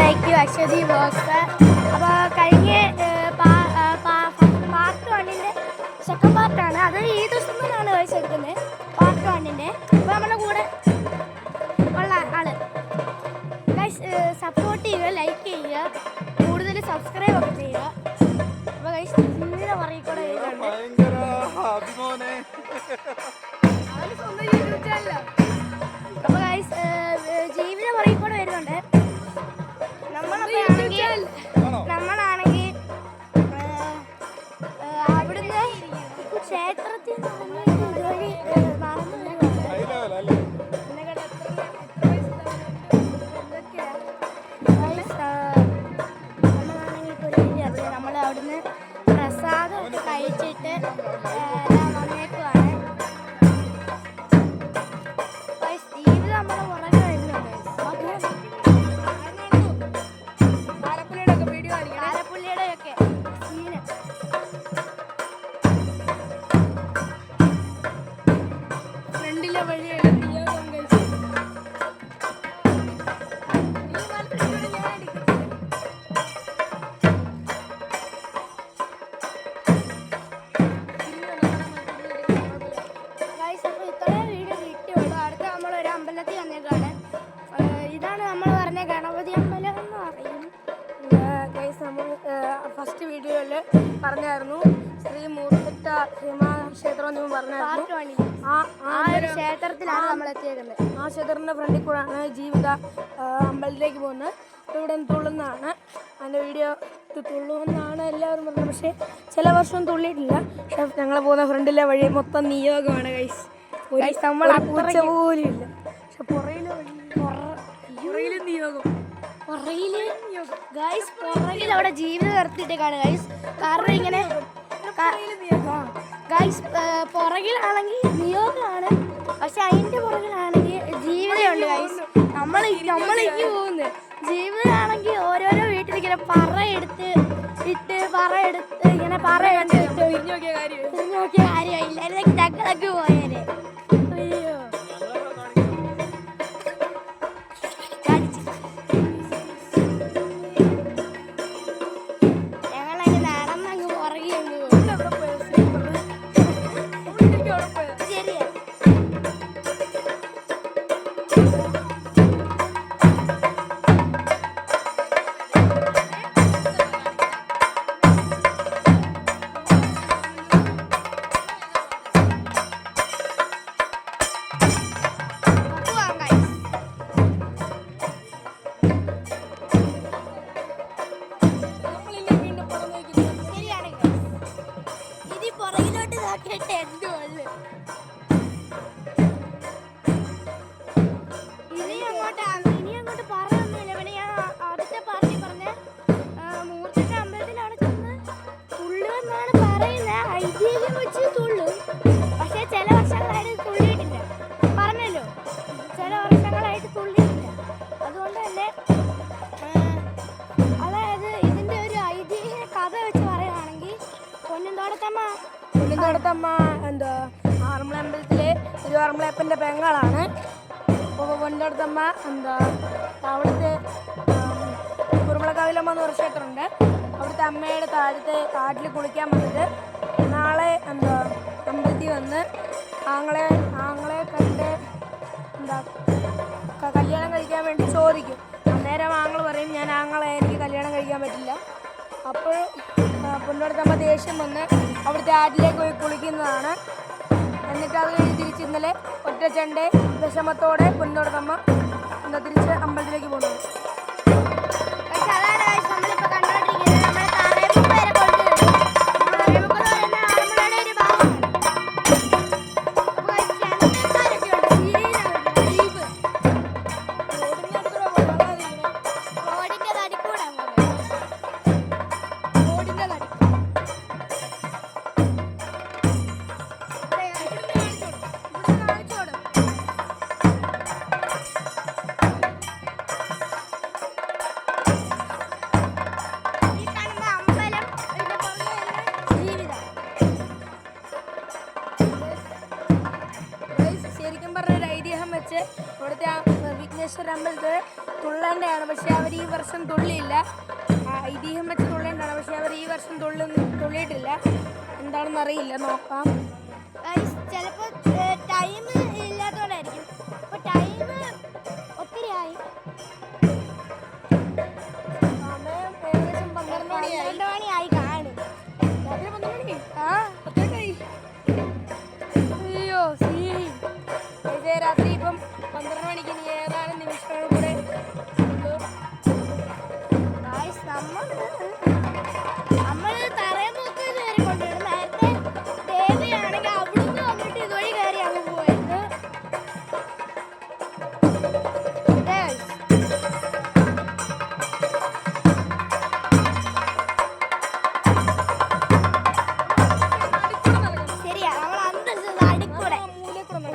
Like Aswathy box. അപ്പോൾ കഴിഞ്ഞ part 1-ൻ്റെ second പാർട്ടാണ്. അത് ഈ ദിവസം തന്നെയാണ് കഴിച്ച് എടുക്കുന്നത് പാർട്ട് 1-ൻ്റെ. അപ്പോൾ നമ്മുടെ കൂടെ ഉള്ള ആള് ഗൈസ് സപ്പോർട്ട് ചെയ്യുക, ലൈക്ക് ചെയ്യുക, കൂടുതൽ സബ്സ്ക്രൈബ് ഒക്കെ ചെയ്യുക. അപ്പോൾ ഗൈസ് ഇങ്ങനെ പറയിക്കൂടെ അപ്പോൾ ഗൈസ് ജീവിതം പറയിക്കൂടെ വരുന്നുണ്ട്. നമ്മളാണെങ്കിൽ അവിടുന്ന് ക്ഷേത്രത്തിൽ നമ്മളാണെങ്കിൽ നമ്മൾ അവിടുന്ന് പ്രസാദമൊക്കെ കഴിച്ചിട്ട് വന്നേക്കുവാണ്. ജീവിതം നമ്മളെ പുറകെ വരുന്നുണ്ട്. ആലപ്പുള്ളിയുടെയൊക്കെ സീന് ഫ്രണ്ടിലെ വഴിയാണ് അമ്പലത്തിൽ വന്നേക്കാണ്. ഇതാണ് നമ്മൾ പറഞ്ഞ ഗണപതി അമ്പലം എന്ന് പറയും. നമ്മൾ ഫസ്റ്റ് വീഡിയോയിൽ പറഞ്ഞായിരുന്നു ശ്രീ മൂർത്തിട്ട ക്ഷേത്രം എന്ന് പറഞ്ഞായിരുന്നു. ആ ഒരു ക്ഷേത്രത്തിലാണ് നമ്മൾ എത്തിയേക്കുന്നത്. ആ ക്ഷേത്രത്തിൻ്റെ ഫ്രണ്ടിൽ കൂടെയാണ് ജീവിത അമ്പലത്തിലേക്ക് പോകുന്നത്. ഇവിടെ തുള്ളുന്നതാണ് അതിൻ്റെ വീഡിയോ. തുള്ളുമെന്നാണ് എല്ലാവരും പറഞ്ഞത്. പക്ഷേ ചില വർഷം തുള്ളിയിട്ടില്ല. പക്ഷെ ഞങ്ങൾ പോകുന്ന ഫ്രണ്ടിലെ വഴി മൊത്തം നിയോഗമാണ് ഗൈസ്. നമ്മൾ പൂച്ച പോലും ഇല്ല. പക്ഷെ പുറയിലും നിയോഗം. പുറകിൽ അവിടെ ജീവിതം നിർത്തിയിട്ടേക്കാണ് ഗൈസ്. കാരണം ഇങ്ങനെ ഗൈസ് പുറകിലാണെങ്കിൽ നിയോഗമാണ്, പക്ഷെ അതിൻ്റെ പുറകിലാണെങ്കിൽ ജീവിതമുണ്ട് ഗൈസ്. നമ്മളിങ്ങനെ പോകുന്നത് ജീവിതമാണെങ്കിൽ ഓരോരോ വീട്ടിലിങ്ങനെ പറയെടുത്ത് ഇങ്ങനെ തിരിഞ്ഞു നോക്കിയ കാര്യമില്ല. അല്ലെങ്കിൽ ചക്കളൊക്കെ പോയേനെ. അയ്യോ ഇനി അങ്ങോട്ട് പറയുന്നില്ല. പിന്നെ ഞാൻ അടുത്ത പാർട്ടി പറഞ്ഞ മൂർത്തിട്ട അമ്പലത്തിൽ അവിടെ ചെന്ന് തുള്ളുമെന്നാണ് പറയുന്നത്. ഐതിഹ്യം വെച്ച് തുള്ളും, പക്ഷെ ചില വർഷങ്ങളായിട്ട് തുള്ളിയിട്ടില്ല. പറഞ്ഞല്ലോ, ചില വർഷങ്ങളായിട്ട് തുള്ളിയിട്ടില്ല. അതുകൊണ്ട് തന്നെ അതായത് ഇതിൻ്റെ ഒരു ഐതിഹ്യ കഥ വെച്ച് പറയുകയാണെങ്കിൽ പൊന്നുംതോടത്തമ്മ എന്താ ആറന്മുള അമ്പലത്തിലെ തിരുവാറന്മുളയപ്പൻ്റെ പെങ്ങളാണ്. അപ്പോൾ പൊന്നുംതോടത്തമ്മ എന്താ അവിടുത്തെ കുറുമുളക്കാവിലമ്മ എന്ന് പറഞ്ഞ ക്ഷേത്രമുണ്ട്. അവിടുത്തെ അമ്മയുടെ താഴത്തെ കാട്ടിൽ കുളിക്കാൻ വന്നിട്ട് നാളെ എന്താ അമ്പലത്തിൽ വന്ന് ആങ്ങളെ കണ്ട് എന്താ കല്യാണം കഴിക്കാൻ വേണ്ടി ചോദിക്കും. അന്നേരം ആങ്ങൾ പറയും, ഞാൻ ആങ്ങളെ എനിക്ക് കല്യാണം കഴിക്കാൻ പറ്റില്ല. അപ്പോൾ പൊന്നുംതോടത്തമ്മ ദേഷ്യം വന്ന് അവിടുത്തെ ആറ്റിലേക്ക് പോയി കുളിക്കുന്നതാണ്. എന്നിട്ട് അത് കഴിഞ്ഞ് തിരിച്ച് ഇന്നലെ ഒറ്റച്ചണ്ട വിഷമത്തോടെ പൊന്നുംതോടത്തമ്മ എന്താ തിരിച്ച് അമ്പലത്തിലേക്ക് പോകുന്നത്. ഇവിടുത്തെ വിഘ്നേശ്വര അമ്പലത്തിൽ തുള്ളേണ്ടതാണ്, പക്ഷെ അവർ ഈ വർഷം തുള്ളിയില്ല. ഐതിഹ്യം വെച്ച് തുള്ളേണ്ടതാണ്, പക്ഷെ അവർ ഈ വർഷം തുള്ളിയിട്ടില്ല. എന്താണെന്ന് അറിയില്ല, നോക്കാം. ചിലപ്പോൾ ടൈം ഇല്ലാത്തതുകൊണ്ടായിരിക്കും. അപ്പോൾ ടൈം ഒത്തിരി ആയി. സമയം ഏകദേശം 12 മണിയായി കാണും. അയ്യോ രാത്രി ഇപ്പം 12 മണിക്ക് ഇനി ഏതാനും നിമിഷങ്ങൾ കൂടെ നമ്മൾ തറയുമ്പോഴൊക്കെ കയറി കൊണ്ടുവരും. നേരത്തെ ദേവിയാണെങ്കിൽ അവിടുന്ന് വന്നിട്ട് ഇതുവഴി കയറി അങ്ങ് പോയത്. ശരിയാ, നമ്മൾ അന്തസ്സ് അടിക്കൂടെ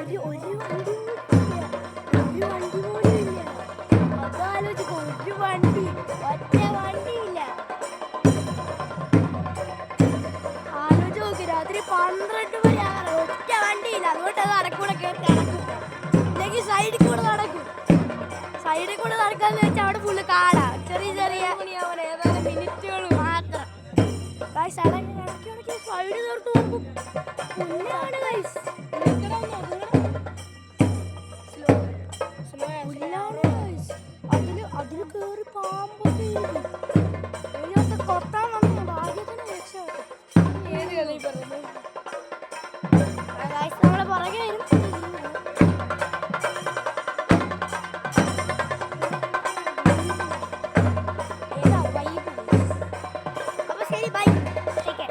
ഒരു വണ്ടി പോലും ഇല്ല. അതാലോചിക്കും, ഒരു വണ്ടി, ഒറ്റ വണ്ടിയില്ല. ആലോചിച്ച് നോക്കി, രാത്രി 12 മണി ആകാറ്, ഒറ്റ വണ്ടിയില്ല. അതുകൊണ്ട് അത് അടക്കൂടെ കയറി നടക്കും, ഇല്ലെങ്കിൽ സൈഡിൽ കൂടെ നടക്കും. സൈഡിൽ കൂടെ നടക്കാന്ന് വെച്ചാൽ അവിടെ ഫുള്ള് കാടാ, ചെറിയ ചെറിയ ഏതാനും മിനിറ്റുകൾ മാത്രം. സൈഡ് ചേർത്ത് നോക്കും, പുല്ലാണ് ഗൈസ്. അതില് കേറി പാമ്പൊക്കെ കൊത്താൻ വന്നു. ഭാഗ്യത്തിന് രക്ഷപ്പെട്ടു. ഏത് കളി പറഞ്ഞു നമ്മളെ പുറകെ വരും.